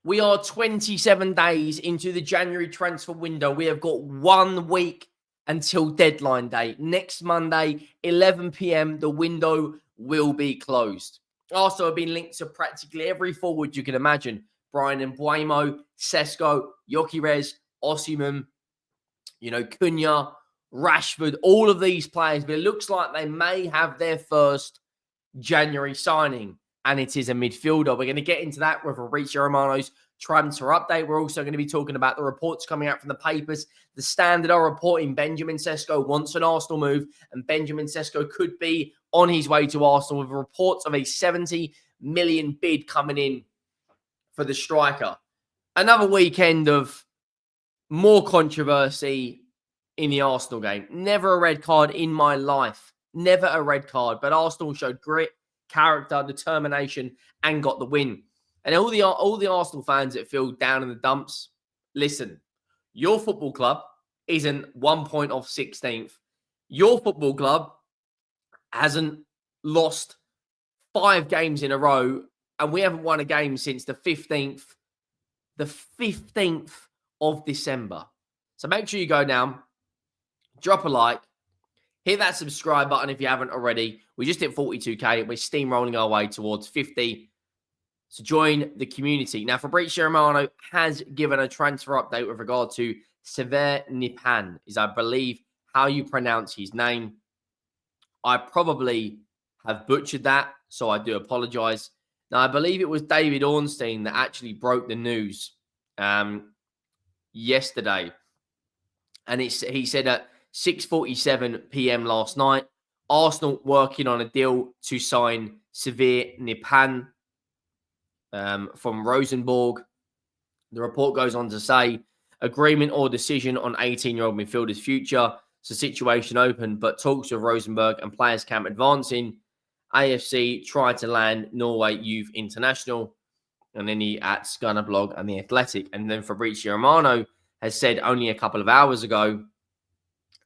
We are 27 days into the January transfer window. We have got 1 week until deadline day. Next Monday, 11 p.m., the window will be closed. Also, I've been linked to practically every forward you can imagine. Brian Mbuemo, Sesko, Gyökeres, Osimhen, Cunha, Rashford, all of these players. But it looks like they may have their first January signing, and it is a midfielder. We're going to get into that with Fabrizio Romano's transfer update. We're also going to be talking about the reports coming out from the papers. The Standard are reporting Benjamin Sesko wants an Arsenal move, and Benjamin Sesko could be on his way to Arsenal, with reports of a 70 million bid coming in for the striker. Another weekend of more controversy in the Arsenal game. Never a red card in my life. Never a red card. But Arsenal showed grit, character, determination, and got the win. And all the Arsenal fans that feel down in the dumps, listen, your football club isn't 1 point off 16th. Your football club hasn't lost 5 games in a row, and we haven't won a game since the 15th of December. So make sure you go down, drop a like, hit that subscribe button if you haven't already. We just hit 42k. We're steamrolling our way towards 50. So join the community. Now, Fabrizio Romano has given a transfer update with regard to Sverre Nypan, is I believe how you pronounce his name. I probably have butchered that, so I do apologize. Now, I believe it was David Ornstein that actually broke the news yesterday. And he said at 6:47 p.m. last night, Arsenal working on a deal to sign Sverre Nypan from Rosenborg. The report goes on to say, agreement or decision on 18-year-old midfielder's future. It's a situation open, but talks with Rosenborg and players camp advancing. AFC tried to land Norway Youth International. And then he at Gunner Blog and The Athletic. And then Fabrizio Romano has said only a couple of hours ago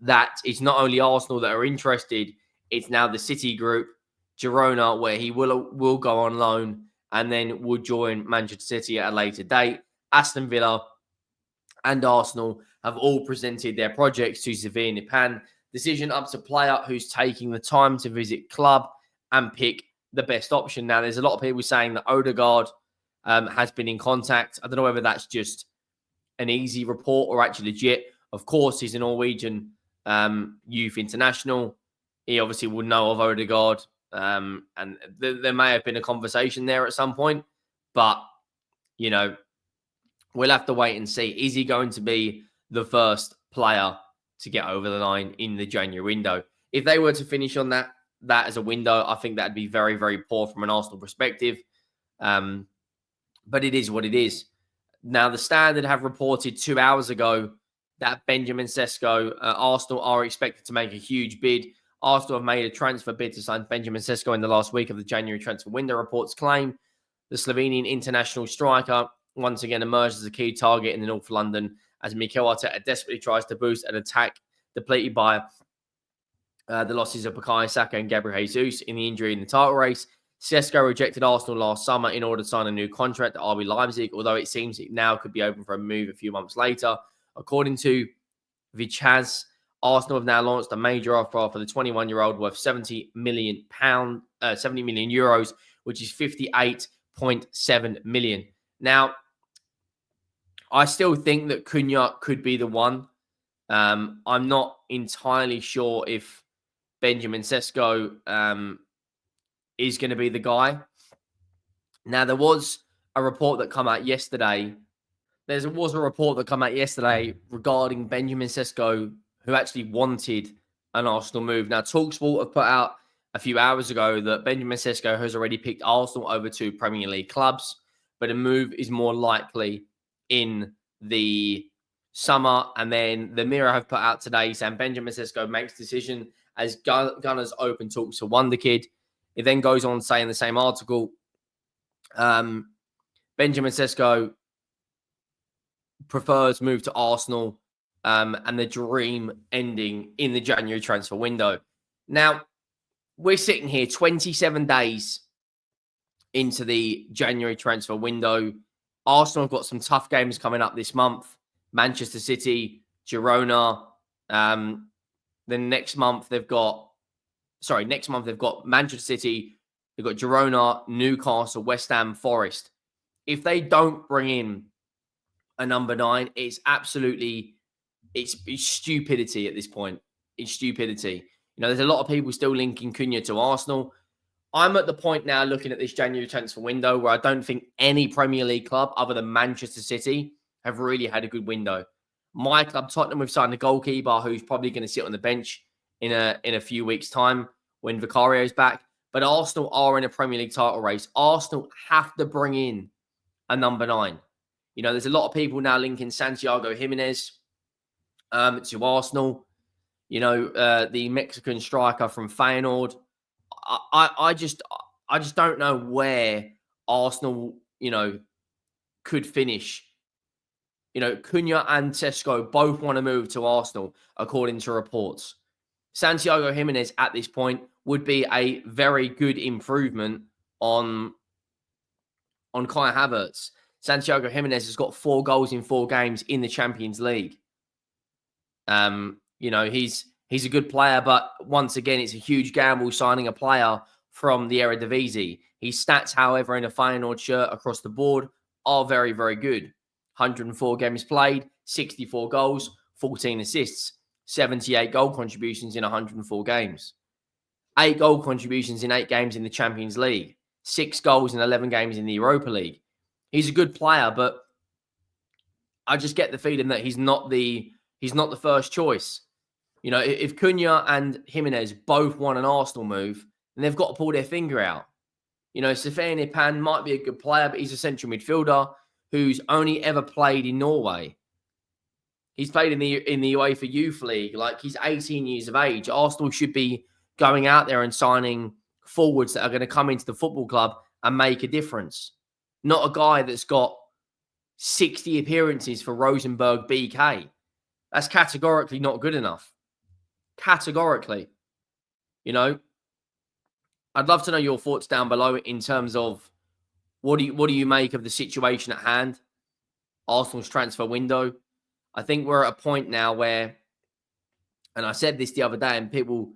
that it's not only Arsenal that are interested, it's now the City group, Girona, where he will go on loan and then will join Manchester City at a later date. Aston Villa and Arsenal have all presented their projects to Sverre Nypan. Decision up to player who's taking the time to visit club and pick the best option. Now, there's a lot of people saying that Odegaard has been in contact. I don't know whether that's just an easy report or actually legit. Of course, he's a Norwegian youth international. He obviously would know of Odegaard. And there may have been a conversation there at some point. But, we'll have to wait and see. Is he going to be the first player to get over the line in the January window? If they were to finish on that as a window, I think that'd be very, very poor from an Arsenal perspective. But it is what it is. Now, the Standard have reported 2 hours ago that Benjamin Sesko, Arsenal are expected to make a huge bid. Arsenal have made a transfer bid to sign Benjamin Sesko in the last week of the January transfer window. Reports claim the Slovenian international striker once again emerged as a key target in the North London as Mikel Arteta desperately tries to boost an attack depleted by the losses of Bukayo Saka and Gabriel Jesus in the injury in the title race. Sesko rejected Arsenal last summer in order to sign a new contract at RB Leipzig, although it seems it now could be open for a move a few months later. According to Vichaz, Arsenal have now launched a major offer for the 21-year-old worth 70 million euros, which is 58.7 million. Now, I still think that Cunha could be the one. I'm not entirely sure if Benjamin Sesko is going to be the guy. Now, there was a report that came out yesterday. There was a report that came out yesterday regarding Benjamin Sesko, who actually wanted an Arsenal move. Now, TalkSport have put out a few hours ago that Benjamin Sesko has already picked Arsenal over 2 Premier League clubs, but a move is more likely in the summer. And then the Mirror have put out today saying Benjamin Sesko makes decision as Gunners open talks to Wonderkid. It then goes on to say in the same article, Benjamin Sesko prefers move to Arsenal and the dream ending in the January transfer window. Now, we're sitting here 27 days into the January transfer window. Arsenal have got some tough games coming up this month. Manchester City, Girona. Then next month they've got Manchester City, they've got Girona, Newcastle, West Ham, Forest. If they don't bring in a number 9, it's absolutely it's stupidity at this point. It's stupidity. There's a lot of people still linking Cunha to Arsenal. I'm at the point now looking at this January transfer window where I don't think any Premier League club other than Manchester City have really had a good window. My club, Tottenham, we've signed a goalkeeper who's probably going to sit on the bench in a few weeks' time when Vicario's back. But Arsenal are in a Premier League title race. Arsenal have to bring in a number 9. There's a lot of people now linking Santiago Jimenez to Arsenal. The Mexican striker from Feyenoord. I just don't know where Arsenal, could finish. Cunha and Sesko both want to move to Arsenal, according to reports. Santiago Jimenez at this point would be a very good improvement on Kai Havertz. Santiago Jimenez has got 4 goals in 4 games in the Champions League. He's a good player, but once again, it's a huge gamble signing a player from the Eredivisie. His stats, however, in a Feyenoord shirt across the board are very, very good. 104 games played, 64 goals, 14 assists, 78 goal contributions in 104 games. 8 goal contributions in 8 games in the Champions League. 6 goals in 11 games in the Europa League. He's a good player, but I just get the feeling that he's not the first choice. If Cunha and Jimenez both want an Arsenal move, then they've got to pull their finger out. Sverre Nypan might be a good player, but he's a central midfielder who's only ever played in Norway. He's played in the UEFA Youth League. He's 18 years of age. Arsenal should be going out there and signing forwards that are going to come into the football club and make a difference. Not a guy that's got 60 appearances for Rosenborg BK. That's categorically not good enough. Categorically. I'd love to know your thoughts down below in terms of what do you make of the situation at hand? Arsenal's transfer window. I think we're at a point now where, and I said this the other day and people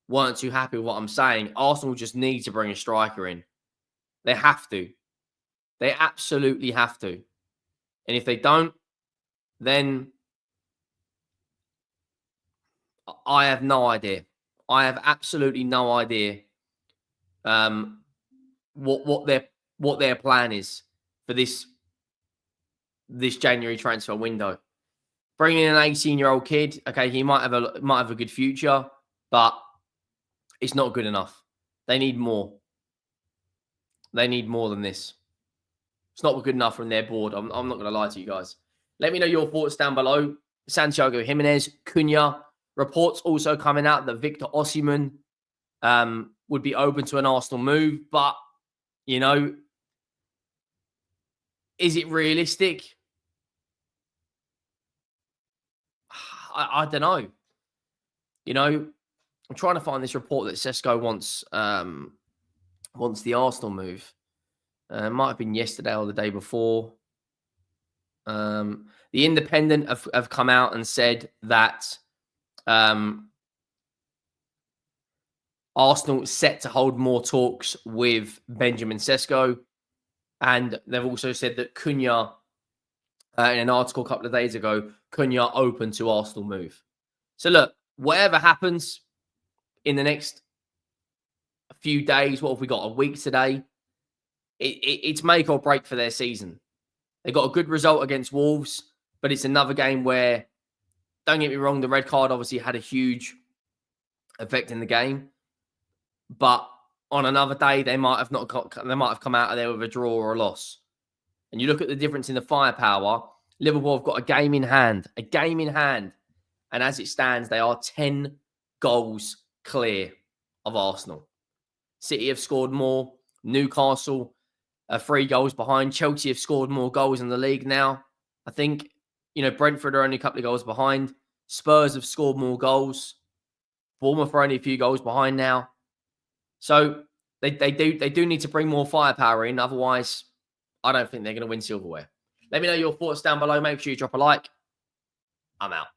weren't too happy with what I'm saying, Arsenal just need to bring a striker in. They have to. They absolutely have to. And if they don't, then I have no idea. I have absolutely no idea what their plan is for this January transfer window. Bringing in an 18-year-old kid, okay, he might have a good future, but it's not good enough. They need more. They need more than this. It's not good enough from their board. I'm not going to lie to you guys. Let me know your thoughts down below. Santiago Jimenez, Cunha. Reports also coming out that Victor Osimhen would be open to an Arsenal move. But, is it realistic? I don't know. I'm trying to find this report that Sesko wants the Arsenal move. It might have been yesterday or the day before. The Independent have come out and said that Arsenal is set to hold more talks with Benjamin Sesko. And they've also said that Cunha, in an article a couple of days ago, Cunha open to Arsenal move. So look, whatever happens in the next few days, what have we got? A week today? It's make or break for their season. They got a good result against Wolves, but it's another game where, don't get me wrong, the red card obviously had a huge effect in the game. But on another day, they might have come out of there with a draw or a loss. And you look at the difference in the firepower. Liverpool have got a game in hand. And as it stands, they are 10 goals clear of Arsenal. City have scored more. Newcastle are 3 goals behind. Chelsea have scored more goals in the league now. I think, Brentford are only a couple of goals behind. Spurs have scored more goals. Bournemouth are only a few goals behind now. So they do need to bring more firepower in. Otherwise, I don't think they're going to win silverware. Let me know your thoughts down below. Make sure you drop a like. I'm out.